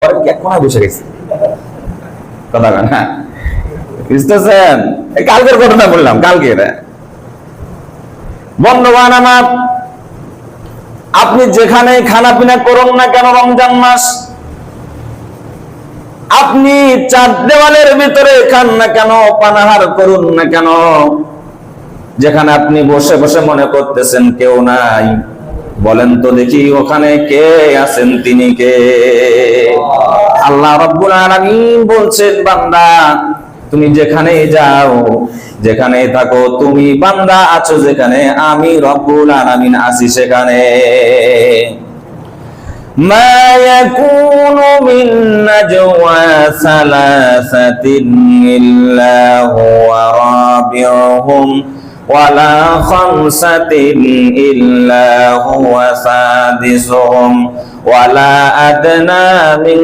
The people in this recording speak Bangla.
ঘরের এক কোনায় বসে গেছে। কথা বলেন, হ্যাঁ বুঝতেছেন? কালকের ঘটনা বললাম, কালকে বন্ধুবান আমার, আপনি যেখানে খানা পিনা করুন না কেন রমজান মাস, আপনি চার দেওয়ালের ভিতরে খান না কেন, পানাহার করুন না কেন, যেখানে আপনি বসে বসে মনে করতেছেন কেউ নাই, বলেন তো দেখি ওখানে কে আছেন? তিনি কে? আল্লাহ রাব্বুল আলামিন বলছেন, বান্দা তুমি যেখানে যাও, যেখানে থাকো, তুমি বান্দা আছো যেখানে, আমি রব্বুল আলামিন আছি সেখানে। মা ইয়াকুনু মিন নাজওয়া সালাসাতিন ইল্লা হুয়া রাবিউহুম ওয়ালা খামসাতিন ইল্লা হুয়া সাদিসুহুম ওয়ালা আদনা মিন